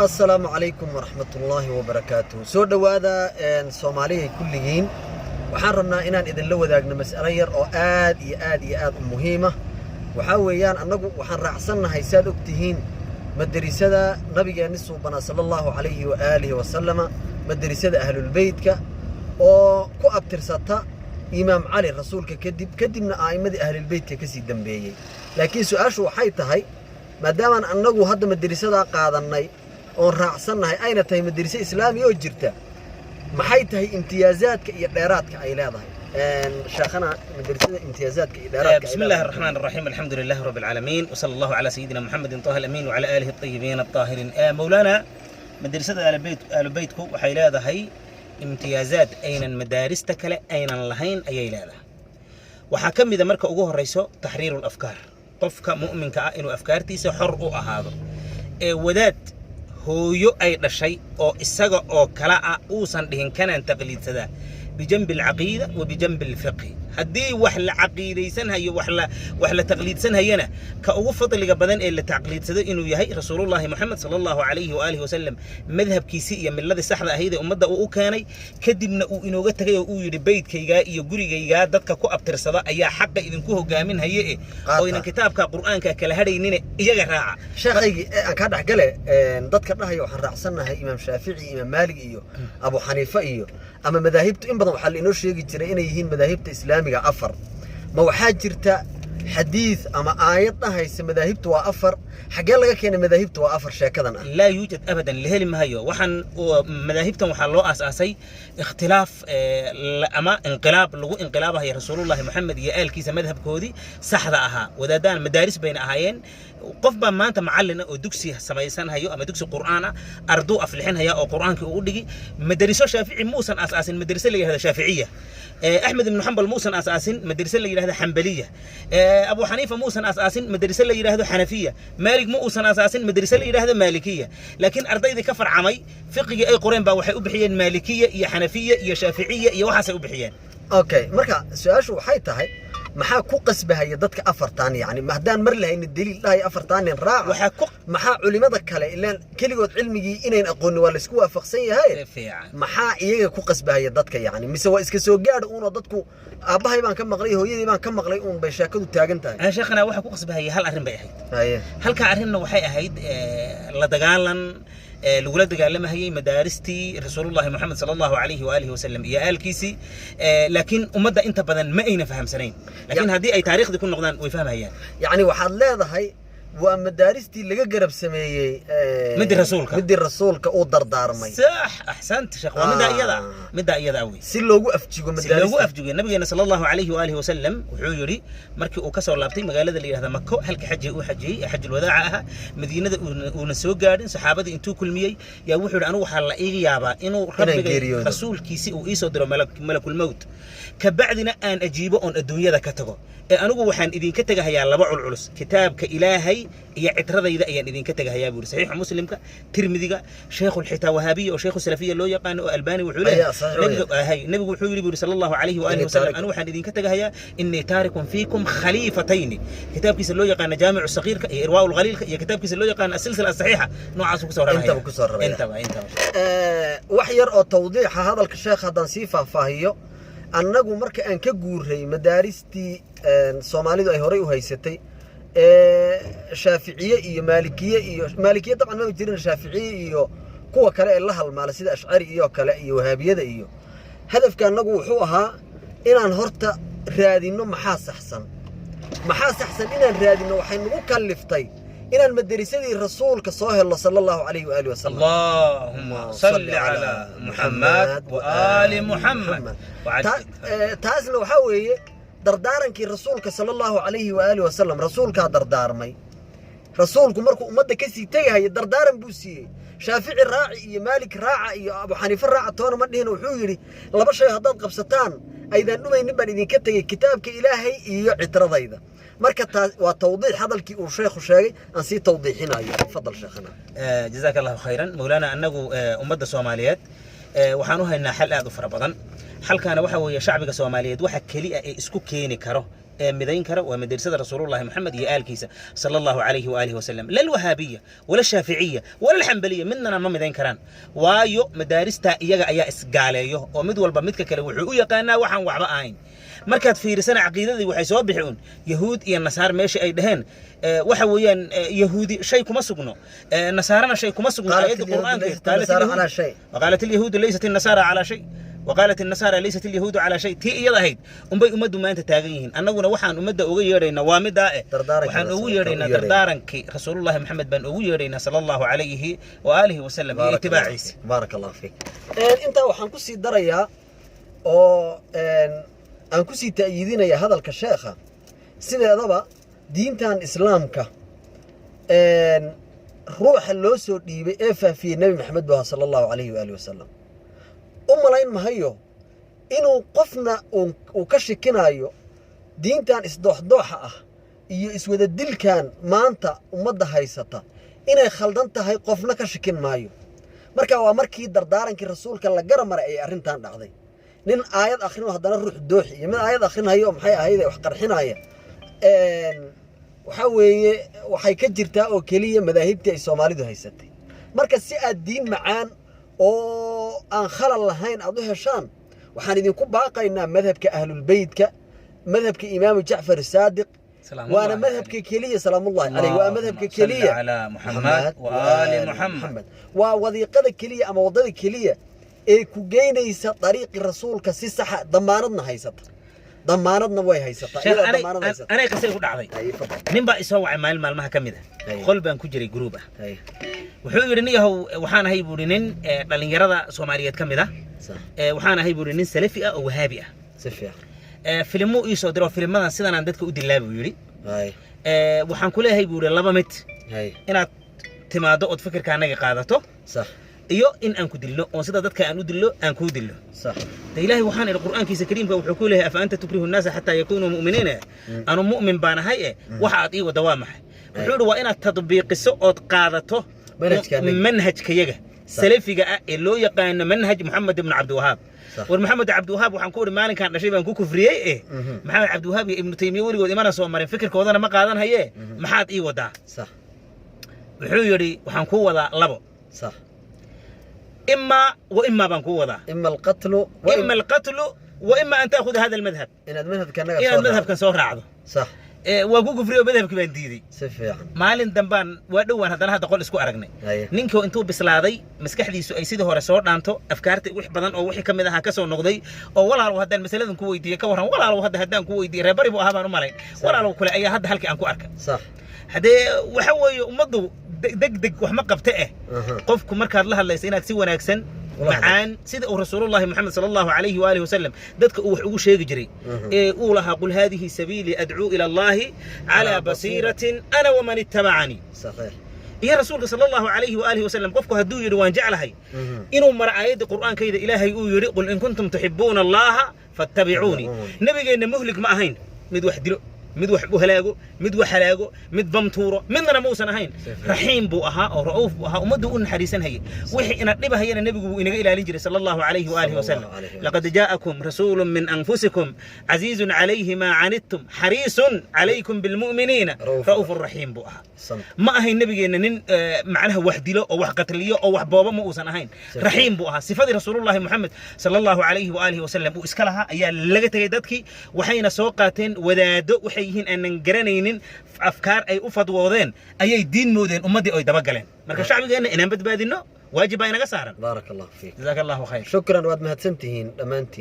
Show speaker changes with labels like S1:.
S1: السلام عليكم ورحمة الله وبركاته. سو دوادا Soomaaliya kulligiin waxaan rabnaa inaan idin la wadaagno mas'alo yar oo aad iyo aad muhiim ah. waxa weeyaan anagu waxaan raacsanahay saad ogtihiin madrasada nabigeena subhanahu sallallahu alayhi wa alihi wa sallama madrasada ahlul baytka oo ku abtirsata imaam Ali rasuulka kadibna aayimadii ahlul baytka ka sii dambeeyay. laakiin su'aashu waxay tahay maadaama anagu hadda madrasada qaadanay oo raacsanahay ayna tahay madrasa islaami oo jirta maxay tahay imtiyaazaadka iyo dheeraadka ay leedahay شيخنا مدرسة امتيازات كإدارات.
S2: بسم الله الرحمن الرحيم الحمد لله رب العالمين وصلى الله على سيدنا محمد طه الأمين وعلى آله الطيبين الطاهرين. مولانا مدرسة آل بيتكم وحيلاده هي امتيازات أين المدارس تكلا أين اللهين أي لاده وحكم إذا مركز أجوه الرئيس تحرير الأفكار قفك مؤمن كائن أفكار تيس حر هذا ودات هو يؤيد الشيء أو السجع أو كلاء أوصل لهن كان تقليد سدا بجنب العقيدة وبجنب الفقه. هدي وحلا عقيدة سنها وحلا تقليد سنها ينا كأوفض اللي قبلنا اللي تعقليد سدا إنه يهي رسول الله محمد صلى الله عليه وآله وسلم مذهب كيسية من الذي استحضر هيدا أمده وكاني كدبنا إنه قتك يقول بيت كيجا يجوري كيجا دتك كأبتر سدا أي حق إذا كوه جامين هي أو إن كتاب كقرآن كالهدي إننا يجرع
S1: شيخي كان حقله دتك الله يوحنا رأسنا إمام شافعي إمام مالك إيو أبو حنيفة إيو أما مذاهبته إن بدهم حل إنه شيء يجري إنه يهين مذاهبته إسلامية أفر ما وحاجرته حديث أما آياتنا هاي مذاهبته وأفر حاجة لك كأن مذاهبته وأفر شيء كذا
S2: لا يوجد أبدا لهذه ما هي وحن مذاهبته وحلوا أساسي اختلاف أما انقلاب لغو انقلابها هي رسول الله محمد يقال كيس مذهب كودي سحذاها ودادان مدارس بين أهايين وقف ما أنت معلنا ودكسي سمايسان هيو أما دكسي قرآن أردو أفلحين هيا أو قرآن كأودي مدرسة شافعي موسى أساس المدرسة اللي هذا شافعية أحمد بن حنبل موسى أساس مدرسة اللي هذا حنبلية أبو حنيفة موسى أساس مدرسة اللي هذا حنفية مالك موسى أساس مدرسة اللي هذا مالكية لكن أرضي ذي كفر عمي فقه أي قرآن باوحي أبحيان مالكية يا حنفية يا شافعية يا وحسة أبحيان.
S1: أوكي مركا سؤال شو حيتها maxaa ku qasbahaya dadka afartan yani mahdaan mar lahayn daliil lahay afartan raac maxaa culimada kale ilaan kaligood cilmigi inay aqoon waa la isku waafaqsan yahay maxaa iyaga ku qasbahaya dadka yani mise waa iska soo gaar uun dadku aabahay baan ka maqlay hooyadii baan ka maqlay uun bay sheekadu taagan tahay
S2: sheekhana waxa ku qasbahaya hal arrin bay ahayd halka arrinna waxay ahayd la dagaalan لولا دقالما هي مدارستي رسول الله محمد صلى الله عليه وآله وسلم يا آل كيسي لكن أمدا أنت بدن ما أين فهم سنين لكن يعني هذه أي تاريخ يكون نقدان ويفهمها
S1: يعني وحد لا هي ومدارستي اللي جرب سمية مدي رسولك أو دردار مي
S2: صح أحسنت شيخ ومدى أيضا أوي
S1: سلوجو أفجوا مدارس
S2: سلوجو أفجوا النبي صلى الله عليه وآله وسلم وحيوري مركي وكسر لابتي مقالة اللي هذا مكة هلك حج الوداعها مدينة ونسوق جاردن صحابة انتو كل مية يا وحول أنا وحلا إيجابا إنه رب رسول كيسي وإيسو در ملك الموت كبعدنا أن أجيبه أن الدنيا ذا كتبه أنا وحن إذا كتجها يا لبع العلوس كتاب كإلهي يعترض إذا إذا كتجها يا بور صحيح مسلم كترمذي شيخ الحتى وهابية وشيخ السلفية اللي يقان ألباني وحوله نبي وحولي بور صلى الله عليه وآله وسلم أنا وحن إذا كتجها يا إني تارك فيكم خليفتين كتاب كيس اللي يقان جامع الصغير إرواء الغليل يا كتاب كيس اللي يقان السلسلة الصحيحة نوع كسر
S1: أنت بكسر أنت وحير أو توضيح هذا الشيخ هذا صفة فهي annagu marka aan ka guuray madaaristi Soomaalidu ay horay u haysatay Shaafiiciye iyo Maalikiye dabcan ma jirin Shaafiiciye iyo kuwa kale ee la halmaala sida Ash'ari iyo kale iyo Wahabiyada iyo hadafka annagu wuxuu ahaa inaan horta raadino maxaa saxsan inaan raadino waxay nagu kaliftay inaan madrasadii rasuulka soo helo sallallahu alayhi wa alihi wasallam
S2: Allahumma salli ala Muhammad wa ali Muhammad taasna waxa weeye dardaarankii rasuulka sallallahu alayhi wa alihi wasallam rasuulka dardaarmay rasuulku markuu umada ka sii tagay dardaaran buu siiyay Shaafici raaci iyo Maalik raaca iyo Abu Hanifa raaca toona ma dhihin wuxuu yiri laba shay hadaad qabsataan aydan dhumaynin baan idin ka tagay kitaabka Ilaahay iyo citradayda marka waa tawdiix hadalkii uu sheekhu sheegay aan si tawdiixinayo fadal sheekhana jazakallahu khayran mawlana annagu umada Soomaaliyeed waxaan u haynaa xal aad u fara badan halkaana waxa weeye shacbiga Soomaaliyeed waxa kaliya ay isku keeni karo مدين كرا ومدرسة رسول الله محمد يآل كيسة صلى الله عليه وآله وسلم لا الوهابية ولا الشافعية ولا الحنبلية مننا ما مدين كران وايو مدارستا إيجا أيا إسقاليو ومدول بمدك كلا وحوية كأنها وحن وعبائين markaad fiirisana aqeedadii waxay soo bixeen yahuud iyo nasaar meesha ay dhaheen waxa weeyaan yahuudi shay kuma sugno nasaarana shay kuma sugno ayada quraanka قالت اليهود ليست النصارى على شيء وقالت النصارى ليست اليهود على شيء تي iyada ahayd umbay umadu maanta taagan yihiin annaguna waxaan umada uga yeereynaa waa mid waxaan ugu yeereynaa dardaaranki rasuulullaahi maxamed baan ugu yeereynaa sallallahu alayhi wa alihi wa sallam iyo itibaaciisa
S1: barakallahu fiik inta waxaan ku sii darayaa oo aan ku sii taayidinaya hadalka sheekha sideedaba diintan islaamka ruuxa loo soo dhiibay ee faafiyay nabi maxamed sallallahu alayhi wa alihi wasallam umalayn mahayo inuu qofna uu ka shikinayo diintan isdooxdooxa ah iyo iswada dilkan maanta ummadda haysata inay khaldan tahay qofna ka shikin maayo marka waa markii dardaarankii rasuulka la garamaray ay arrintan dhacday nin aayad akhrino haddana ruux dooxi iyo mid aayad akhrinayo maxay ahayd wax qarxinaya waxa weeye waxay ka jirtaa oo kaliya madaahibtii ay Soomaalidu haysatay marka si aad diin macaan oo aan khalal lahayn aad u heshaan waxaan idinku baaqaynaa madhabka ahlul baytka madhabka imaam Jacfar Saadiq وانا مذهبك كليه سلام الله عليه ومذهبك كليه
S2: على محمد وآل محمد
S1: ووظيقه كليه اما وضده كليه ee ku geynaysa dariiqi rasuulka si sax damaanadna haysata damaanadna way haysataa
S2: ana qasay ku dhacday nin baa isoo wacay maalmaha kamid ah qol baan ku jiray group ah wuxuu yiri niyahow waxaan ahay buu nin dhalinyarada Soomaaliyeed kamid ah waxaan ahay buu nin salafi ah oo wahaabi ah
S1: safiya
S2: filmo isoo diro filmadan sidan aan dadka u dilaabo yiri waxaan ku leeyahay buu laba mid inaad timaado oo fikirka anaga qaadato
S1: sax
S2: iyo in aan ku dilno oo sida dadka aan u dillo aan ku dillo
S1: صح
S2: ilaahi waxaan ila quraankiisa kariimka wuxuu ku leeyahay afa anta tukrihu an-nas hatta yakunu mu'minina anu mu'min baanahay waxa aad ii wada waa maxay wuxuu waa inaad tadbiiqiso oo qaadato manhajkayaga salafiga ah ee loo yaqaan manhaj Muhammad ibn Abdul Wahhab war Muhammad Abdul Wahhab waxaan ku iri maalinkan dhashay baan ku kufriyay Muhammad Abdul Wahhab iyo Ibn Taymiyyah waligood imana soo marin fikirkoodana ma qaadan haye maxaad ii wadaa
S1: صح
S2: wuxuu yiri waxaan ku wadaa labo
S1: صح
S2: وإما بنكوضة
S1: إما القتل
S2: وإما أن تأخذ هذا المذهب
S1: إن المذهب كان
S2: المذهب كان سوق راعده
S1: صح
S2: وأقول فريو مذهب كمان ديدي
S1: سفيع
S2: مالين دنبان ودوان هذا قول اسكو أرجني نينكو أنتو بسلاذي مسكح لي أي سيده هو رسول أنتو أفكارتي وح بدن أو وح كم ذا هكسو نقضي أو ولا لو هذا المسألة ذن كويدي كورهم ولا لو هذا هدان كويدي ربري بو هذا نمرين ولا لو كل أي هذا هلك أنكو أركن
S1: صح
S2: هذا وحوي ومضو دق وحما قبتئه قفكم مركز الله الله يسينات سوى ناكسن معان سيد رسول الله محمد صلى الله عليه وآله وسلم دتك وحو شيء جري أولها قل هذه سبيلي أدعو إلى الله على بصيرة أنا ومن اتبعني
S1: صحيح
S2: يا رسول صلى الله عليه وآله وسلم قفكم هدو يروان جعلها إنه مر آيات القرآن كيد إلهي يري قل إن كنتم تحبون الله فاتبعوني نبي إن مهلك معهين مد واحد مد وح بهلاجو مد وحلاجو مد بمطورة مننا موسى نهين رحيم بوها أو رؤوف بوها ومدو أن حريسا هي وحي إن نبه هي النبي إن إلى لجري صلى الله عليه وآله وسلم لقد جاءكم رسول من أنفسكم عزيز عليه ما عنتم حريص عليكم بالمؤمنين رؤوف الرحيم بوها ما هي النبي إن معناها واحد له أو واحد قتليه أو واحد بابا موسى نهين رحيم بوها صفات رسول الله محمد صلى الله عليه وآله وسلم وإسكالها يا لقت يدتك وحين سوقاتين وذادو yihiin aan garanaynin afkaar ay u fadwoodeen ayay diin moodeen ummadii ay daba galeen marka shacbigeena inaan badbaadino waajib ay naga saaran
S1: barakallahu fiik
S2: jazakallahu khayr
S1: shukran waad mahadsantihiin dhamaantiin